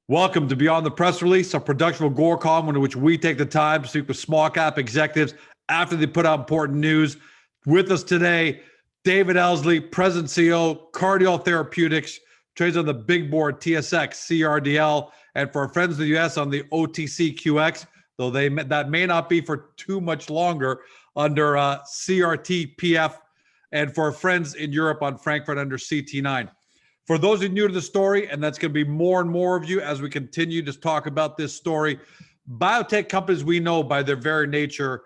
Welcome to Beyond the Press Release, a production of Gorecom in which we take the time to speak with small cap executives after they put out important news. With us today, David Elsley, President CEO, Cardiol Therapeutics, trades on the big board TSX, CRDL, and for our friends in the US on the OTCQX, though that may not be for too much longer, under CRTPF, and for our friends in Europe on Frankfurt under CT9. For those who are new to the story, and that's going to be more and more of you as we continue to talk about this story, biotech companies we know by their very nature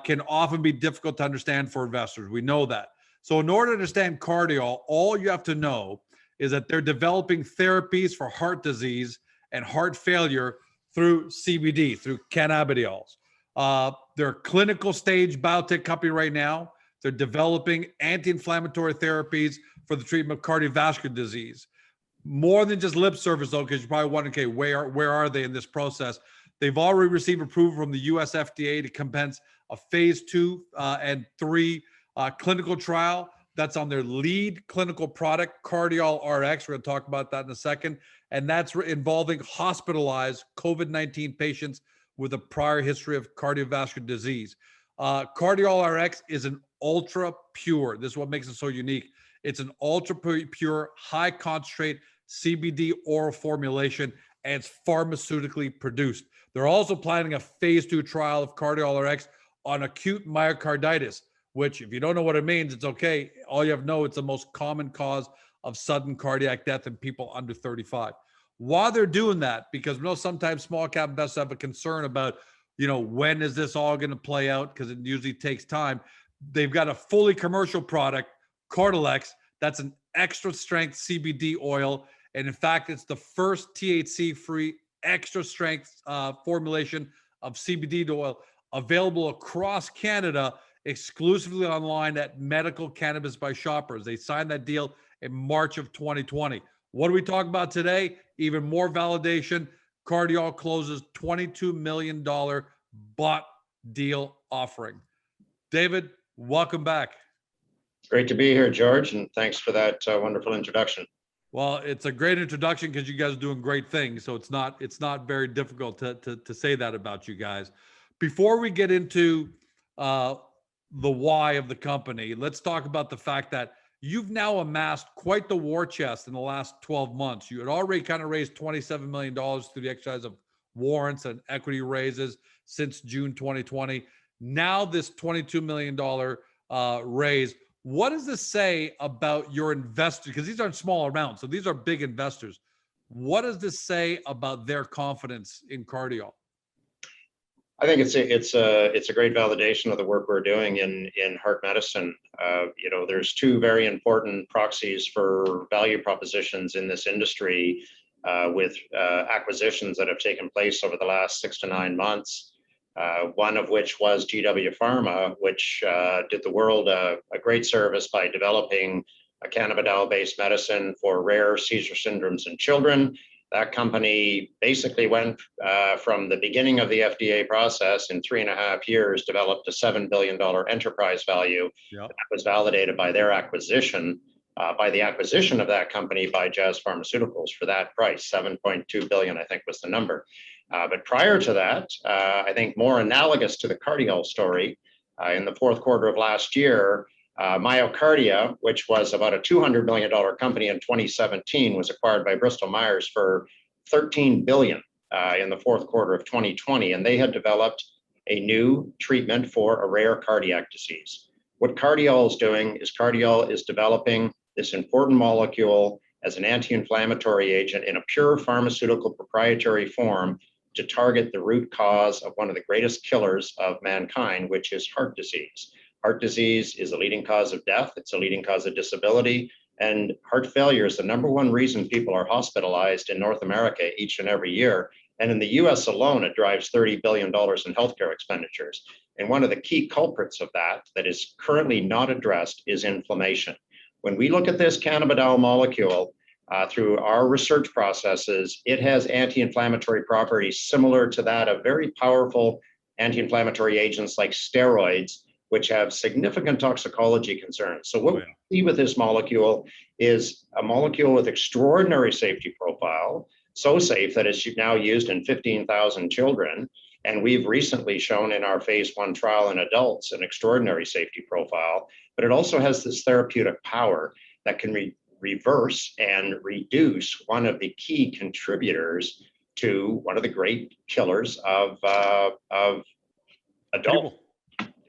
can often be difficult to understand for investors. We know that. So in order to understand Cardiol, all you have to know is that they're developing therapies for heart disease and heart failure through CBD, through cannabidiols. They're a clinical stage biotech company right now. They're developing anti-inflammatory therapies for the treatment of cardiovascular disease. More than just lip service, though, because you're probably wondering, okay, where are they in this process? They've already received approval from the US FDA to commence a phase 2 and 3 clinical trial. That's on their lead clinical product, CardiolRx. We're going to talk about that in a second. And that's involving hospitalized COVID-19 patients with a prior history of cardiovascular disease. CardiolRx is an ultra pure. This is what makes it so unique. It's an ultra pure, high concentrate CBD oral formulation, and it's pharmaceutically produced. They're also planning a phase 2 trial of CardiolRx on acute myocarditis, which, if you don't know what it means, it's okay. All you have to know, it's the most common cause of sudden cardiac death in people under 35. While they're doing that, because we know sometimes small cap investors have a concern about, when is this all going to play out? Because it usually takes time. They've got a fully commercial product, CardiolRx, that's an extra strength CBD oil. And in fact, it's the first THC-free extra strength formulation of CBD oil available across Canada, exclusively online at Medical Cannabis by Shoppers. They signed that deal in March of 2020. What are we talking about today? Even more validation. Cardiol closes $22 million bought deal offering. David, welcome back. Great to be here, George, and thanks for that wonderful introduction. Well, it's a great introduction because you guys are doing great things, so it's not very difficult to say that about you guys. Before we get into the why of the company, let's talk about the fact that you've now amassed quite the war chest in the last 12 months. You had already kind of raised $27 million through the exercise of warrants and equity raises since June 2020. Now this $22 million raise. What does this say about your investors? Because these aren't small amounts, so these are big investors. What does this say about their confidence in Cardiol? I think it's a great validation of the work we're doing in heart medicine. There's two very important proxies for value propositions in this industry with acquisitions that have taken place over the last 6 to 9 months. One of which was GW Pharma, which did the world a great service by developing a cannabidiol-based medicine for rare seizure syndromes in children. That company basically went from the beginning of the FDA process in 3.5 years, developed a $7 billion enterprise value. Yep. That was validated by their acquisition, by the acquisition of that company by Jazz Pharmaceuticals for that price, $7.2 billion, I think was the number. But prior to that, I think more analogous to the Cardiol story, in the fourth quarter of last year, Myocardia, which was about a $200 million company in 2017, was acquired by Bristol Myers for $13 billion in the fourth quarter of 2020. And they had developed a new treatment for a rare cardiac disease. What Cardiol is doing is Cardiol is developing this important molecule as an anti-inflammatory agent in a pure pharmaceutical proprietary form to target the root cause of one of the greatest killers of mankind, which is heart disease. Heart disease is a leading cause of death. It's a leading cause of disability. And heart failure is the number one reason people are hospitalized in North America each and every year. And in the US alone, it drives $30 billion in healthcare expenditures. And one of the key culprits of that is currently not addressed is inflammation. When we look at this cannabidiol molecule, through our research processes, it has anti-inflammatory properties similar to that of very powerful anti-inflammatory agents like steroids, which have significant toxicology concerns. So what we see with this molecule is a molecule with extraordinary safety profile, so safe that it's now used in 15,000 children. And we've recently shown in our phase 1 trial in adults an extraordinary safety profile, but it also has this therapeutic power that can reverse and reduce one of the key contributors to one of the great killers of adults.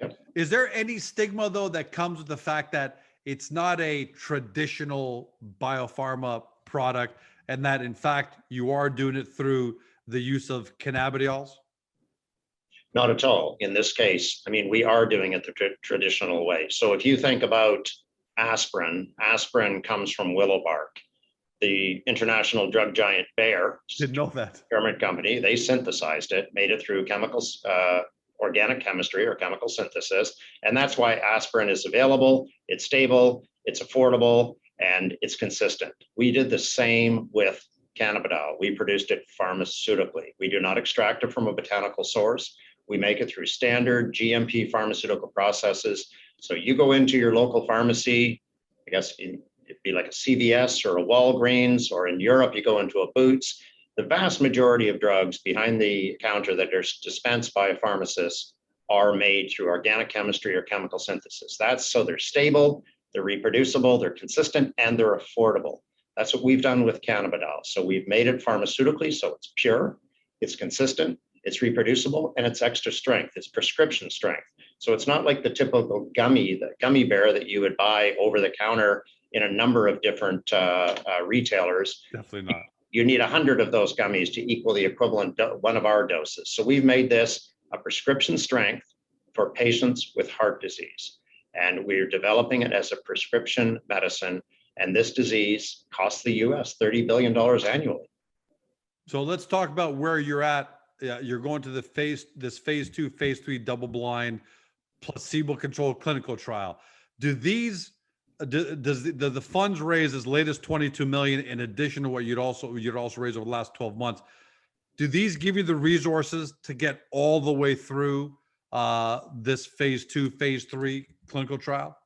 Yep. Is there any stigma, though, that comes with the fact that it's not a traditional biopharma product and that, in fact, you are doing it through the use of cannabidiols? Not at all. In this case, I mean, we are doing it the traditional way. So if you think about aspirin comes from willow bark. The international drug giant Bayer, didn't know that, German company, they synthesized it, made it through chemicals, organic chemistry or chemical synthesis. And that's why aspirin is available. It's stable, it's affordable, and it's consistent. We did the same with cannabidiol. We produced it pharmaceutically. We do not extract it from a botanical source. We make it through standard GMP pharmaceutical processes. So you go into your local pharmacy, I guess it'd be like a CVS or a Walgreens, or in Europe, you go into a Boots. The vast majority of drugs behind the counter that are dispensed by a pharmacist are made through organic chemistry or chemical synthesis. That's so they're stable, they're reproducible, they're consistent, and they're affordable. That's what we've done with cannabidiol. So we've made it pharmaceutically, so it's pure, it's consistent, it's reproducible, and it's extra strength. It's prescription strength. So it's not like the typical gummy bear that you would buy over the counter in a number of different retailers. Definitely not. You need 100 of those gummies to equal the equivalent one of our doses. So we've made this a prescription strength for patients with heart disease. And we're developing it as a prescription medicine. And this disease costs the US $30 billion annually. So let's talk about where you're at. You're going to phase 2, phase 3 double-blind, placebo-controlled clinical trial. Do these does the funds raised as late as 22 million in addition to what you'd also raised over the last 12 months? Do these give you the resources to get all the way through this phase 2, phase 3 clinical trial?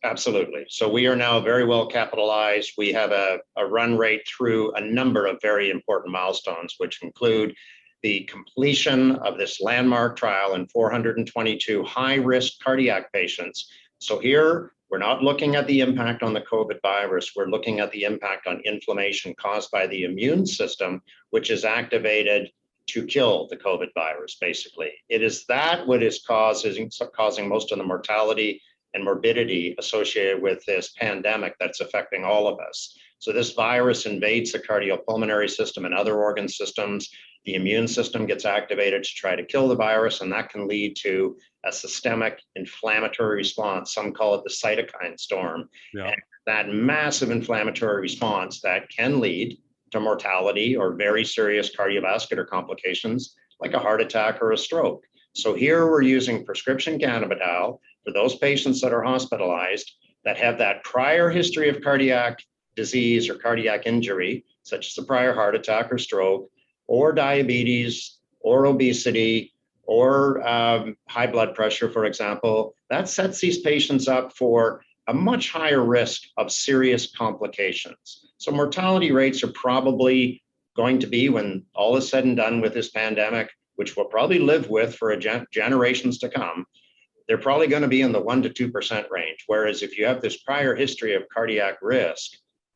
Absolutely. So we are now very well capitalized. We have a run rate through a number of very important milestones, which include the completion of this landmark trial in 422 high-risk cardiac patients. So here, we're not looking at the impact on the COVID virus. We're looking at the impact on inflammation caused by the immune system, which is activated to kill the COVID virus, basically. It is that what is causing most of the mortality and morbidity associated with this pandemic that's affecting all of us. So this virus invades the cardiopulmonary system and other organ systems. The immune system gets activated to try to kill the virus, and that can lead to a systemic inflammatory response. Some call it the cytokine storm. Yeah. And that massive inflammatory response that can lead to mortality or very serious cardiovascular complications like a heart attack or a stroke. So here we're using prescription cannabidiol for those patients that are hospitalized that have that prior history of cardiac disease or cardiac injury, such as a prior heart attack or stroke, or diabetes, or obesity, or high blood pressure, for example. That sets these patients up for a much higher risk of serious complications. So mortality rates are probably going to be, when all is said and done with this pandemic, which we'll probably live with for generations to come, they're probably going to be in the 1% to 2% range. Whereas if you have this prior history of cardiac risk,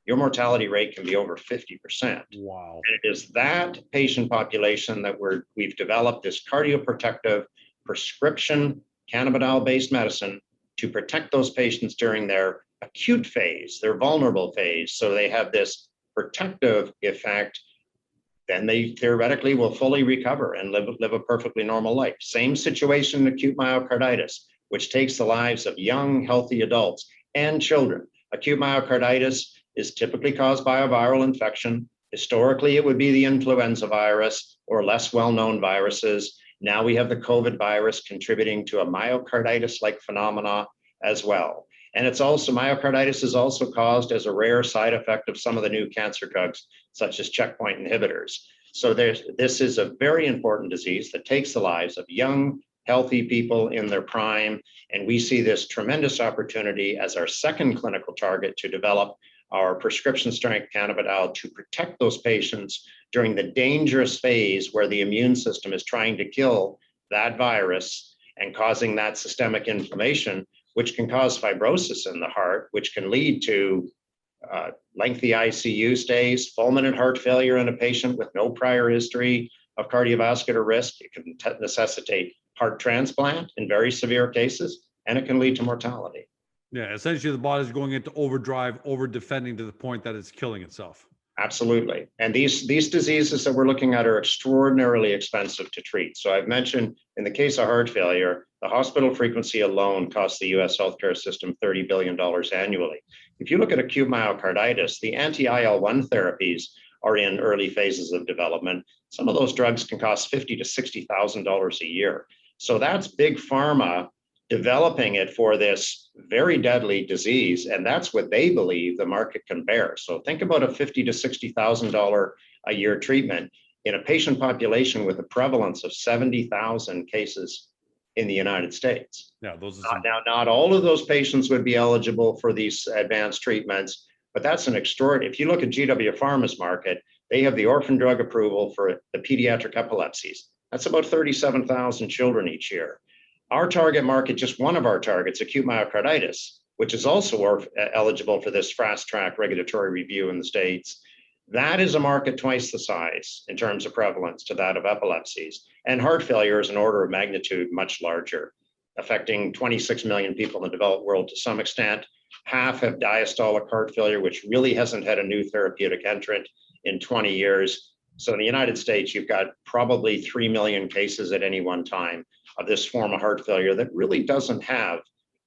your mortality rate can be over 50%. Wow. And it is that patient population that we've developed this cardioprotective prescription cannabidiol-based medicine to protect those patients during their acute phase, their vulnerable phase. So they have this protective effect, then they theoretically will fully recover and live a perfectly normal life. Same situation in acute myocarditis, which takes the lives of young, healthy adults and children. Acute myocarditis is typically caused by a viral infection. Historically, it would be the influenza virus or less well-known viruses. Now we have the COVID virus contributing to a myocarditis-like phenomena as well. And it's also, myocarditis is also caused as a rare side effect of some of the new cancer drugs, such as checkpoint inhibitors. So this is a very important disease that takes the lives of young, healthy people in their prime. And we see this tremendous opportunity as our second clinical target to develop our prescription strength cannabidiol to protect those patients during the dangerous phase where the immune system is trying to kill that virus and causing that systemic inflammation, which can cause fibrosis in the heart, which can lead to lengthy ICU stays, fulminant heart failure in a patient with no prior history of cardiovascular risk. It can necessitate heart transplant in very severe cases, and it can lead to mortality. Yeah, essentially the body's going into overdrive, over defending to the point that it's killing itself. Absolutely. And these diseases that we're looking at are extraordinarily expensive to treat. So I've mentioned in the case of heart failure, the hospital frequency alone costs the US healthcare system $30 billion annually. If you look at acute myocarditis, the anti-IL-1 therapies are in early phases of development. Some of those drugs can cost $50,000 to $60,000 a year. So that's big pharma developing it for this very deadly disease, and that's what they believe the market can bear. So think about a $50,000 to $60,000 a year treatment in a patient population with a prevalence of 70,000 cases in the United States. Yeah, those are not all of those patients would be eligible for these advanced treatments, but that's an extraordinary. If you look at GW Pharma's market, they have the orphan drug approval for the pediatric epilepsies. That's about 37,000 children each year. Our target market, just one of our targets, acute myocarditis, which is also eligible for this fast track regulatory review in the States, that is a market twice the size in terms of prevalence to that of epilepsies. And heart failure is an order of magnitude much larger, affecting 26 million people in the developed world to some extent. Half have diastolic heart failure, which really hasn't had a new therapeutic entrant in 20 years. So in the United States, you've got probably 3 million cases at any one time of this form of heart failure that really doesn't have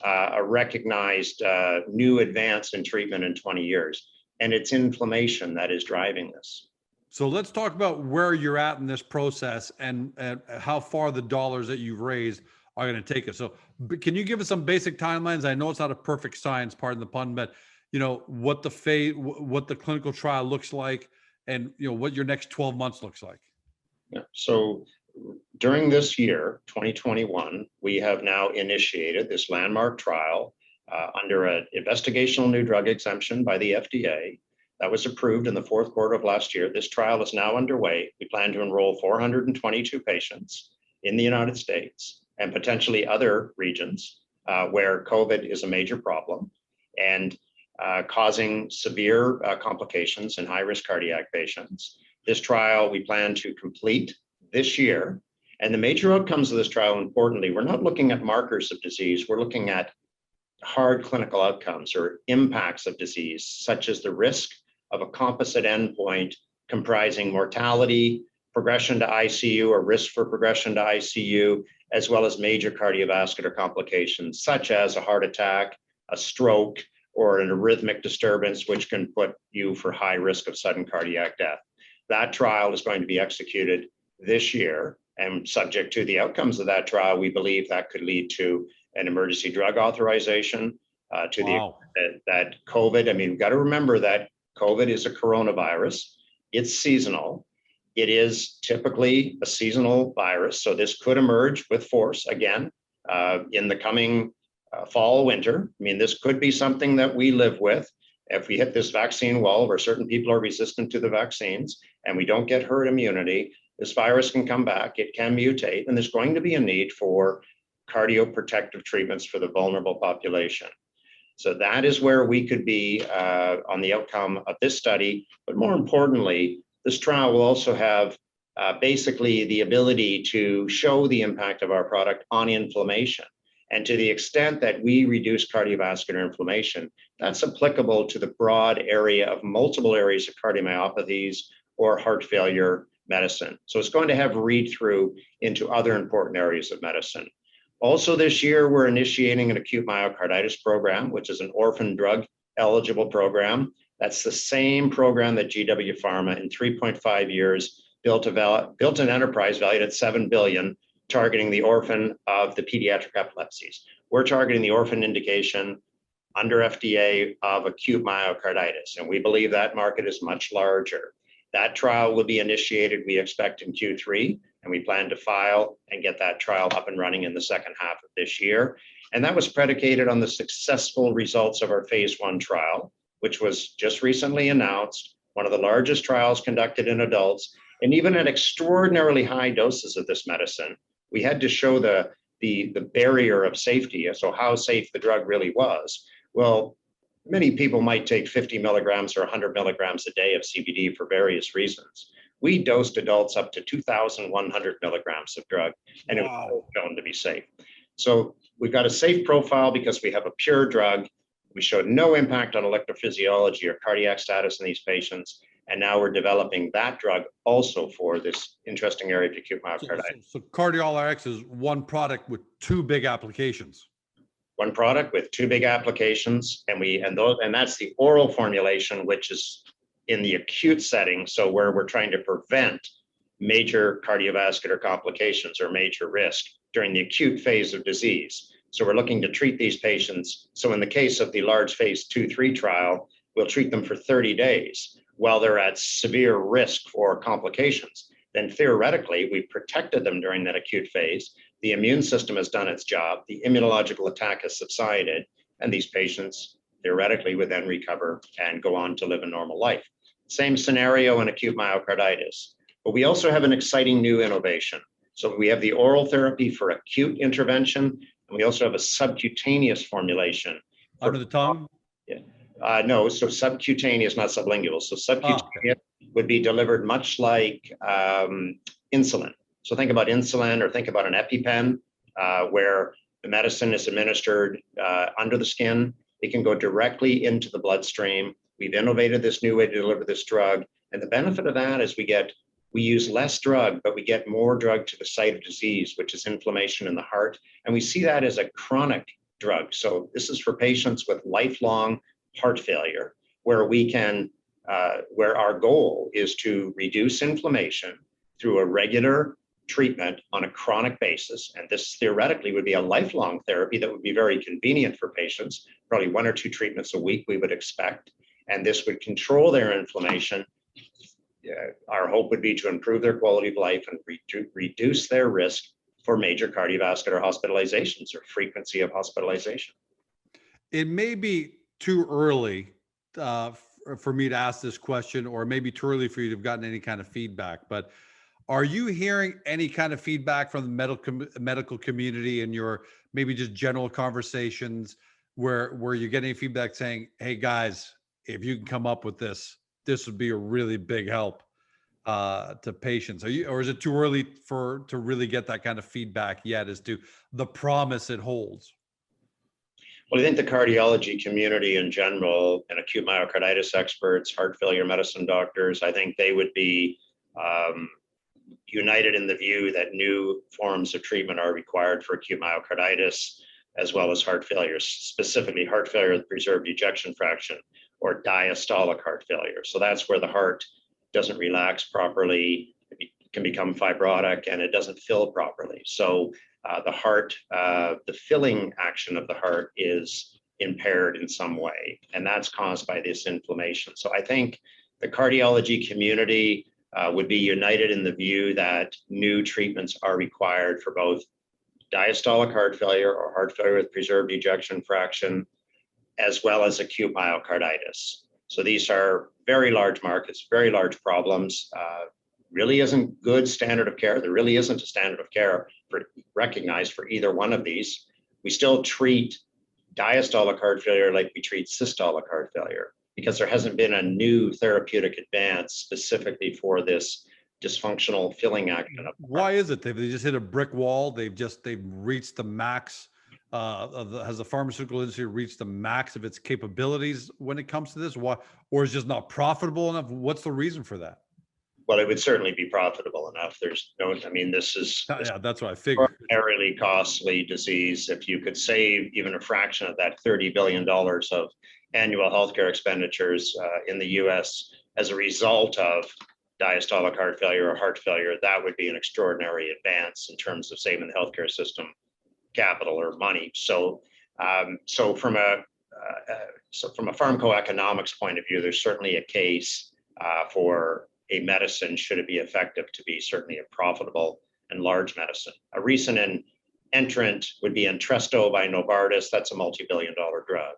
a recognized new advance in treatment in 20 years. And it's inflammation that is driving this. So let's talk about where you're at in this process and how far the dollars that you've raised are going to take us. So can you give us some basic timelines? I know it's not a perfect science, pardon the pun, but what the clinical trial looks like, and what your next 12 months looks like. Yeah. So during this year, 2021, we have now initiated this landmark trial under an investigational new drug exemption by the FDA that was approved in the fourth quarter of last year. This trial is now underway. We plan to enroll 422 patients in the United States and potentially other regions where COVID is a major problem and causing severe complications in high-risk cardiac patients. This trial we plan to complete this year. And the major outcomes of this trial, importantly, we're not looking at markers of disease, we're looking at hard clinical outcomes or impacts of disease, such as the risk of a composite endpoint comprising mortality, progression to ICU or risk for progression to ICU, as well as major cardiovascular complications, such as a heart attack, a stroke, or an arrhythmic disturbance, which can put you for high risk of sudden cardiac death. That trial is going to be executed this year, and subject to the outcomes of that trial, we believe that could lead to an emergency drug authorization that COVID, we've got to remember that COVID is a coronavirus. It's seasonal. It is typically a seasonal virus. So this could emerge with force again in the coming fall, winter. This could be something that we live with. If we hit this vaccine wall where certain people are resistant to the vaccines and we don't get herd immunity, this virus can come back, it can mutate, and there's going to be a need for cardioprotective treatments for the vulnerable population. So that is where we could be on the outcome of this study. But more importantly, this trial will also have basically the ability to show the impact of our product on inflammation. And to the extent that we reduce cardiovascular inflammation, that's applicable to the broad area of multiple areas of cardiomyopathies or heart failure medicine. So it's going to have read-through into other important areas of medicine. Also this year, we're initiating an acute myocarditis program, which is an orphan drug eligible program. That's the same program that GW Pharma in 3.5 years built an enterprise valued at $7 billion, targeting the orphan of the pediatric epilepsies. We're targeting the orphan indication under FDA of acute myocarditis, and we believe that market is much larger. That trial will be initiated, we expect, in Q3, and we plan to file and get that trial up and running in the second half of this year. And that was predicated on the successful results of our phase 1 trial, which was just recently announced, one of the largest trials conducted in adults, and even at extraordinarily high doses of this medicine, we had to show the barrier of safety, so how safe the drug really was. Well, many people might take 50 milligrams or 100 milligrams a day of CBD for various reasons. We dosed adults up to 2,100 milligrams of drug, and it was shown to be safe. So we've got a safe profile because we have a pure drug. We showed no impact on electrophysiology or cardiac status in these patients. And now we're developing that drug also for this interesting area of acute myocarditis. So CardiolRx is one product with two big applications. One product with two big applications, and that's the oral formulation, which is in the acute setting, so where we're trying to prevent major cardiovascular complications or major risk during the acute phase of disease. So we're looking to treat these patients. So in the case of the large phase 2-3 trial, we'll treat them for 30 days while they're at severe risk for complications. Then theoretically, we've protected them during that acute phase. The immune system has done its job. The immunological attack has subsided, and these patients theoretically would then recover and go on to live a normal life. Same scenario in acute myocarditis. But we also have an exciting new innovation. So we have the oral therapy for acute intervention, and we also have a subcutaneous formulation. Under the tongue? No, so subcutaneous, not sublingual. So subcutaneous would be delivered much like insulin. So think about insulin, or think about an EpiPen, where the medicine is administered under the skin. It can go directly into the bloodstream. We've innovated this new way to deliver this drug. And the benefit of that is we use less drug, but we get more drug to the site of disease, which is inflammation in the heart. And we see that as a chronic drug. So this is for patients with lifelong heart failure, where where our goal is to reduce inflammation through a regular treatment on a chronic basis. And this theoretically would be a lifelong therapy that would be very convenient for patients, probably 1 or 2 treatments a week we would expect. And this would control their inflammation. Our hope would be to improve their quality of life and reduce their risk for major cardiovascular hospitalizations or frequency of hospitalization. It may be too early for me to ask this question, or maybe too early for you to have gotten any kind of feedback, but are you hearing any kind of feedback from the medical community in your maybe just general conversations where you're getting feedback saying, hey guys, if you can come up with this would be a really big help to patients? Or is it too early to really get that kind of feedback yet as to the promise it holds? Well, I think the cardiology community in general, and acute myocarditis experts, heart failure medicine doctors, I think they would be united in the view that new forms of treatment are required for acute myocarditis, as well as heart failure, specifically heart failure with preserved ejection fraction, or diastolic heart failure. So that's where the heart doesn't relax properly, it can become fibrotic, and it doesn't fill properly. So the heart, the filling action of the heart is impaired in some way, and that's caused by this inflammation. So I think the cardiology community would be united in the view that new treatments are required for both diastolic heart failure or heart failure with preserved ejection fraction, as well as acute myocarditis. So these are very large markets, very large problems. Really isn't good standard of care. There really isn't a standard of care recognized for either one of these. We still treat diastolic heart failure like we treat systolic heart failure, because there hasn't been a new therapeutic advance specifically for this dysfunctional filling action. Why is it? They just hit a brick wall. They've reached the max. Has the pharmaceutical industry reached the max of its capabilities when it comes to this? Why, or is it just not profitable enough? What's the reason for that? Well, it would certainly be profitable enough. There's no, I mean, this is that's what I figured. Extraordinarily costly disease. If you could save even a fraction of that $30 billion of annual healthcare expenditures in the US as a result of diastolic heart failure or heart failure, that would be an extraordinary advance in terms of saving the healthcare system capital or money. So, from a pharmacoeconomics point of view, there's certainly a case for a medicine, should it be effective, to be certainly a profitable and large medicine. A recent entrant would be Entresto by Novartis. That's a multi-billion-dollar drug.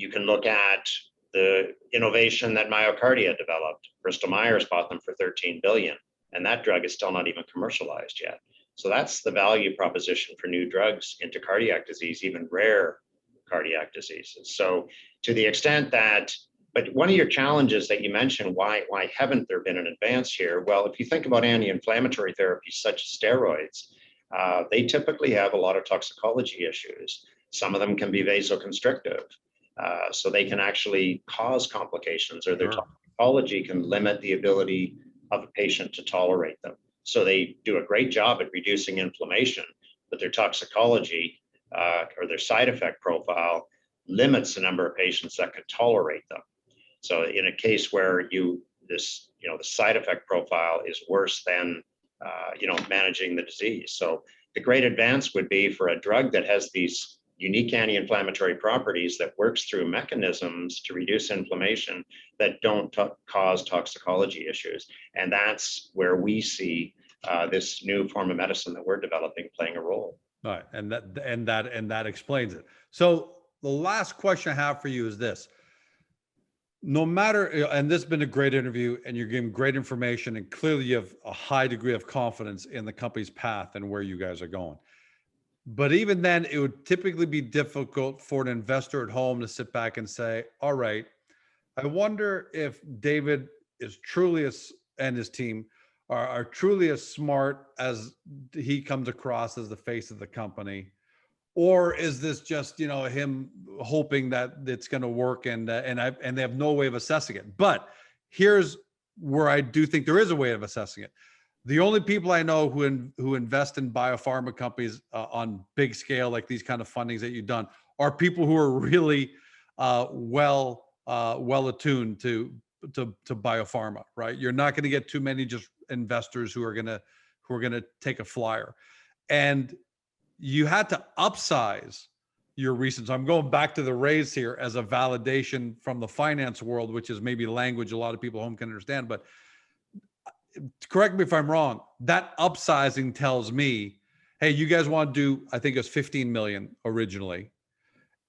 You can look at the innovation that Myocardia developed. Bristol Myers bought them for $13 billion, and that drug is still not even commercialized yet. So that's the value proposition for new drugs into cardiac disease, even rare cardiac diseases. So to the extent that, but one of your challenges that you mentioned, why haven't there been an advance here? Well, if you think about anti-inflammatory therapies such as steroids, they typically have a lot of toxicology issues. Some of them can be vasoconstrictive, so they can actually cause complications, or their toxicology can limit the ability of a patient to tolerate them. So they do a great job at reducing inflammation, but their toxicology or their side effect profile limits the number of patients that could tolerate them. So in a case where the side effect profile is worse than managing the disease. So the great advance would be for a drug that has these unique anti-inflammatory properties that works through mechanisms to reduce inflammation that don't cause toxicology issues. And that's where we see this new form of medicine that we're developing playing a role. All right, and that explains it. So the last question I have for you is this: no matter, and this has been a great interview, and you're giving great information, and clearly you have a high degree of confidence in the company's path and where you guys are going. But even then, it would typically be difficult for an investor at home to sit back and say, all right, I wonder if David is truly, and his team are truly as smart as he comes across as the face of the company. Or is this just, him hoping that it's going to work and they have no way of assessing it? But here's where I do think there is a way of assessing it. The only people I know who invest in biopharma companies on big scale, like these kind of fundings that you've done, are people who are really well attuned to biopharma, right? You're not going to get too many just investors who are going to take a flyer, and you had to upsize your research. So I'm going back to the raise here as a validation from the finance world, which is maybe language a lot of people at home can understand. But correct me if I'm wrong, that upsizing tells me, hey, you guys want to do, I think it was 15 million originally,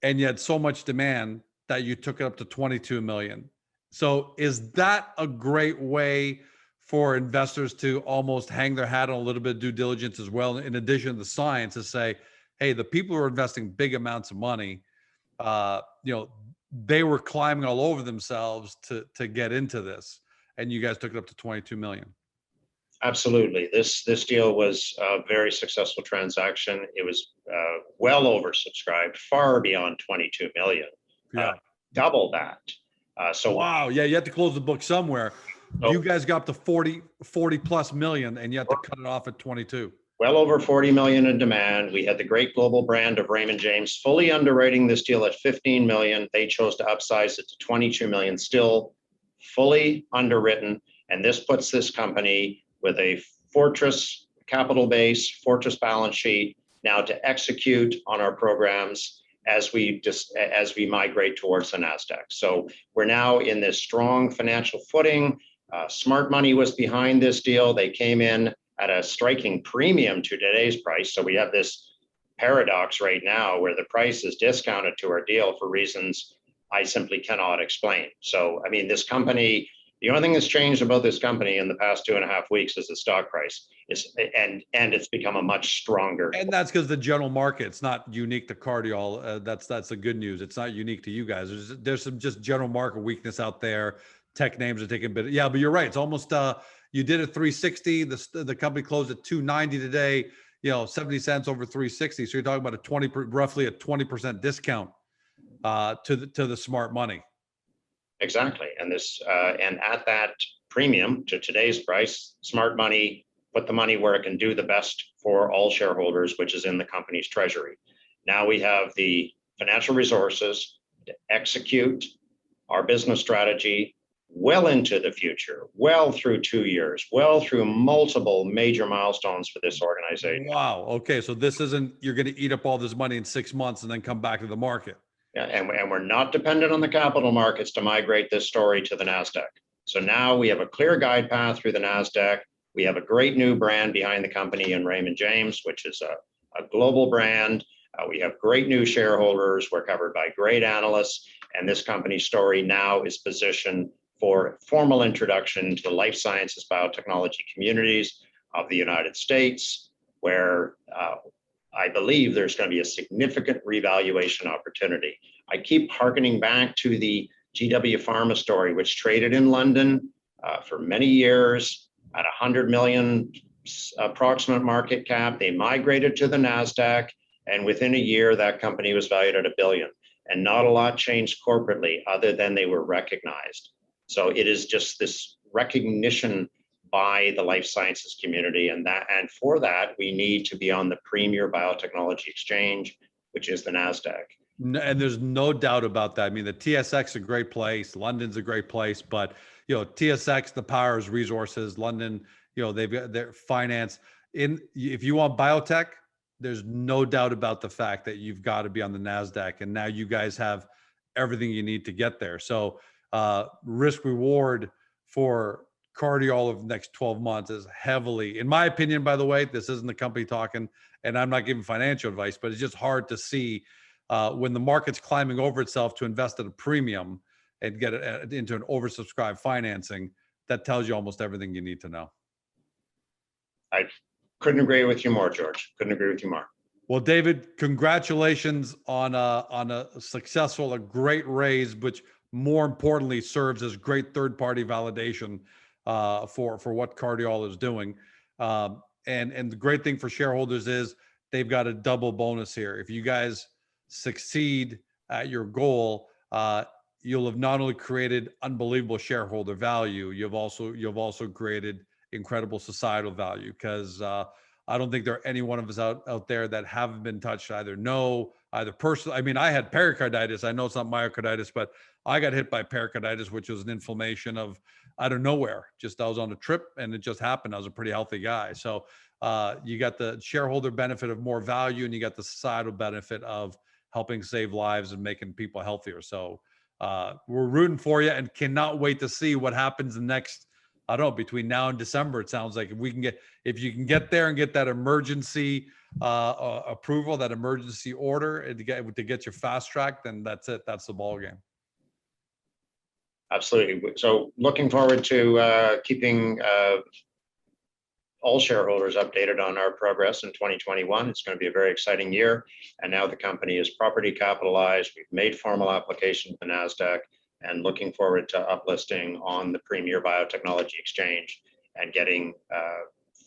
and you had so much demand that you took it up to 22 million. So is that a great way for investors to almost hang their hat on a little bit of due diligence as well, in addition to the science, to say, hey, the people who are investing big amounts of money, they were climbing all over themselves to get into this, and you guys took it up to 22 million. Absolutely. This deal was a very successful transaction. It was well oversubscribed, far beyond 22 million, double that. Wow. Yeah, you had to close the book somewhere. You guys got up to 40 plus million, and you had to cut it off at 22. Well over 40 million in demand. We had the great global brand of Raymond James fully underwriting this deal at 15 million. They chose to upsize it to 22 million, still fully underwritten. And this puts this company with a fortress capital base, fortress balance sheet, now to execute on our programs as we migrate towards the NASDAQ. So we're now in this strong financial footing. Smart money was behind this deal. They came in at a striking premium to today's price. So we have this paradox right now where the price is discounted to our deal for reasons I simply cannot explain. So, I mean, this company, the only thing that's changed about this company in the past 2.5 weeks is the stock price, and it's become a much stronger. And that's because the general market, it's not unique to Cardiol. That's the good news. It's not unique to you guys. There's some just general market weakness out there. Tech names are taking a bit. Yeah, but you're right. It's almost you did it 360. The company closed at 290 today. 70 cents over 360. So you're talking about roughly a 20% discount to the smart money. Exactly, and at that premium to today's price, smart money put the money where it can do the best for all shareholders, which is in the company's treasury. Now we have the financial resources to execute our business strategy well into the future, well through 2 years, well through multiple major milestones for this organization. Wow. Okay, so this isn't you're going to eat up all this money in 6 months and then come back to the market. Yeah, and we're not dependent on the capital markets to migrate this story to the NASDAQ. So now we have a clear guide path through the NASDAQ. We have a great new brand behind the company in Raymond James, which is a global brand. We have great new shareholders. We're covered by great analysts. And this company's story now is positioned for formal introduction to the life sciences biotechnology communities of the United States, where I believe there's going to be a significant revaluation opportunity. I keep hearkening back to the GW Pharma story, which traded in London for many years at 100 million approximate market cap. They migrated to the NASDAQ, and within a year, that company was valued at $1 billion. And not a lot changed corporately other than they were recognized. So it is just this recognition by the life sciences community, and for that, we need to be on the premier biotechnology exchange, which is the NASDAQ. And there's no doubt about that. I mean, the TSX is a great place. London's a great place, but TSX, the power is resources. London, they've got their finance. If you want biotech, there's no doubt about the fact that you've got to be on the NASDAQ, and now you guys have everything you need to get there. So risk reward for Cardiol of the next 12 months is heavily, in my opinion, by the way, this isn't the company talking, and I'm not giving financial advice, but it's just hard to see when the market's climbing over itself to invest at a premium and get it into an oversubscribed financing. That tells you almost everything you need to know. I couldn't agree with you more, George. Couldn't agree with you more. Well, David, congratulations on a successful, a great raise, which more importantly serves as great third-party validation for what Cardiol is doing. And the great thing for shareholders is they've got a double bonus here. If you guys succeed at your goal, you'll have not only created unbelievable shareholder value, you've also created incredible societal value, because I don't think there are any one of us out there that haven't been touched either personally. I mean, I had pericarditis. I know it's not myocarditis, but I got hit by pericarditis, which was an inflammation of out of nowhere. I was on a trip and it just happened. I was a pretty healthy guy. So you got the shareholder benefit of more value, and you got the societal benefit of helping save lives and making people healthier. So we're rooting for you and cannot wait to see what happens next. I don't know, between now and December, it sounds like if you can get there and get that emergency approval, that emergency order, and to get you fast tracked, then that's it. That's the ball game. Absolutely. So looking forward to keeping all shareholders updated on our progress in 2021. It's going to be a very exciting year. And now the company is properly capitalized. We've made formal application to the NASDAQ, and looking forward to uplisting on the premier biotechnology exchange and getting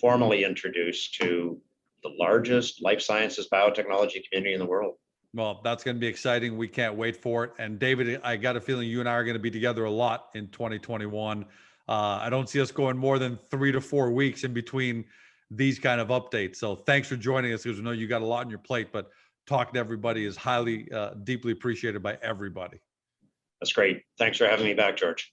formally introduced to the largest life sciences biotechnology community in the world. Well, that's going to be exciting. We can't wait for it. And David, I got a feeling you and I are going to be together a lot in 2021. I don't see us going more than 3 to 4 weeks in between these kind of updates. So thanks for joining us, because we know you got a lot on your plate, but talking to everybody is highly, deeply appreciated by everybody. That's great. Thanks for having me back, George.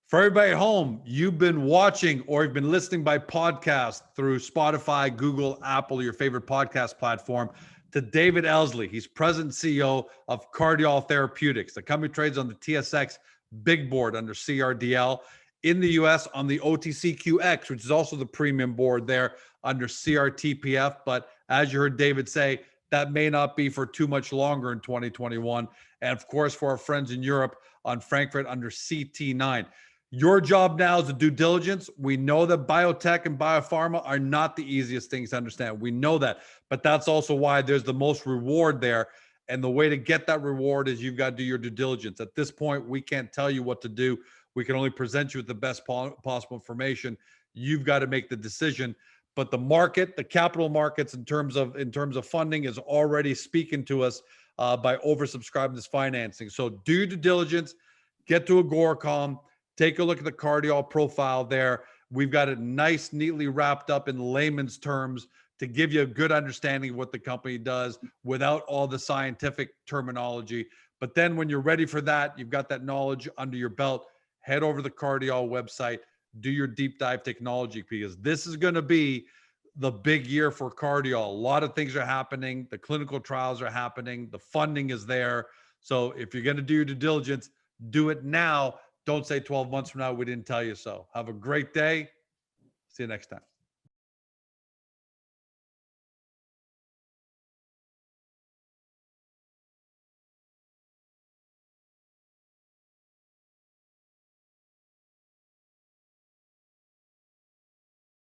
For everybody at home, you've been watching or you've been listening by podcast through Spotify, Google, Apple, your favorite podcast platform, to David Elsley. He's president and CEO of Cardiol Therapeutics. The company trades on the TSX big board under CRDL. In the US on the OTCQX, which is also the premium board there under CRTPF. But as you heard David say, that may not be for too much longer in 2021. And of course, for our friends in Europe on Frankfurt under CT9. Your job now is the due diligence. We know that biotech and biopharma are not the easiest things to understand. We know that, but that's also why there's the most reward there. And the way to get that reward is you've got to do your due diligence. At this point, we can't tell you what to do. We can only present you with the best possible information. You've got to make the decision. But the market, the capital markets, in terms of funding, is already speaking to us by oversubscribing this financing. So do due diligence, get to Agoracom, take a look at the Cardiol profile there. We've got it nice, neatly wrapped up in layman's terms to give you a good understanding of what the company does without all the scientific terminology. But then when you're ready for that, you've got that knowledge under your belt, head over to the Cardiol website, do your deep dive technology, because this is going to be the big year for Cardiol. A lot of things are happening. The clinical trials are happening. The funding is there. So if you're going to do your due diligence, do it now. Don't say 12 months from now, we didn't tell you so. Have a great day. See you next time.